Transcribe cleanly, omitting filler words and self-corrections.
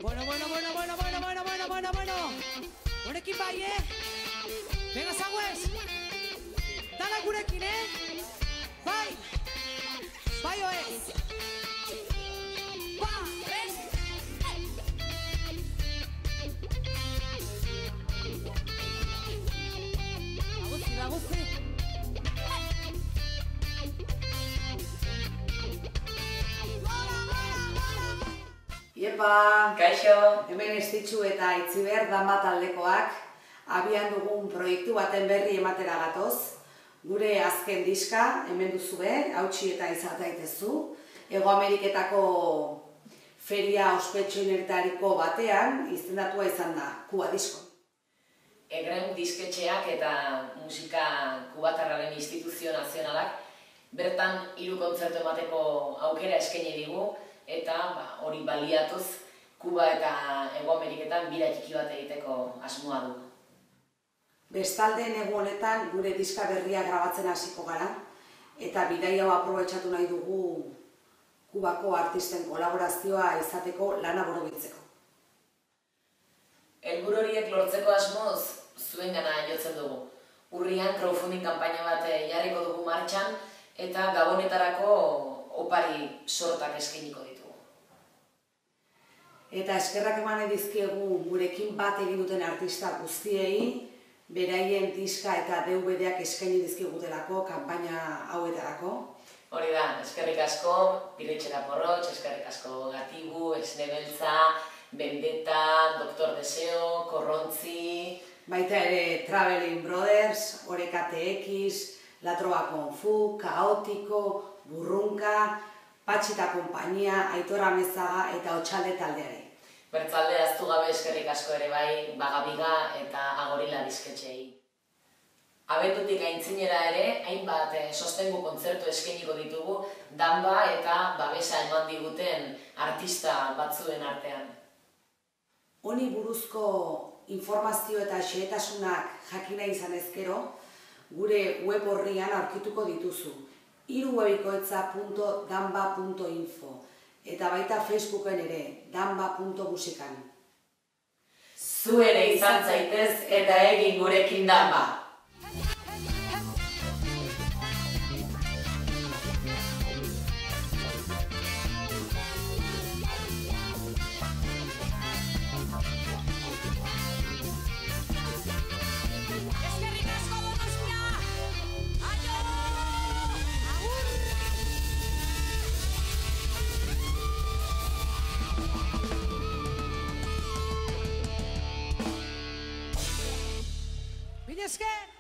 Bueno. Honekin bai, Venga, zauez. Dala gurekin, Bai. Bai, oe. Aguzzi. Iepa, Kaixo, hemen Estitxu eta Itziber Danba taldekoak abian dugun proiektu baten berri ematera gatoz. Gure azken diska, hemen duzue, hautsi eta izataitezu. Hego Ameriketako feria ospetsuenetariko batean izendatua izan da, Kuba Disko. Egrem disketxeak eta musika kubatarraren instituzio nazionalak bertan 3 kontzertu emateko aukera eskaini digu eta hori baliatuz Kuba eta Hego Ameriketan bira txiki bat egiteko asmoa du. Bestalde negu honetan gure diska berria grabatzen hasiko gara eta bidai hau aprobetxatu nahi dugu Kubako artisten kolaborazioa izateko lana borobiltzeko. Helburu horiek lortzeko asmoz zuengana jotzen dugu. Urrian crowdfunding kanpaina bat jarriko dugu martxan eta gabonetarako opari sortak eskainiko ditugu. Eta eskerrak eman dizkiegu gurekin bat egin duten artista guztiei, beraien diska eta DVD-ak eskaini dizkigutelako kanpaina hauetarako. Hori da, eskerrik asko, Piretxera Porrotx, eskerrik asko Gatibu, Esnebeltza, Vendetta, Doctor Deseo, Korrontzi... Baita ere Traveling Brothers, Oreka TX, La Trova Kung Fu, Kaotiko, Burrunka, Patxi eta Konpainia, Aitor Amezaga eta Otxalde taldeari. Bertzalde aztu gabe eskerrik asko ere bai, Bagabiga eta Agorila disketxeei. Abendutik aintzinera ere, hainbat sostengu kontzertu eskainiko ditugu, danba eta babesa eman diguten artista batzuen artean. Honi buruzko informazio eta xehetasunak jakina izan ezkero, gure web horrian aurkituko dituzu. irubebikoetza.danba.info eta baita Facebooken ere, danba.musikan. Zu ere izan zaitez eta egin gurekin danba! Mila esker!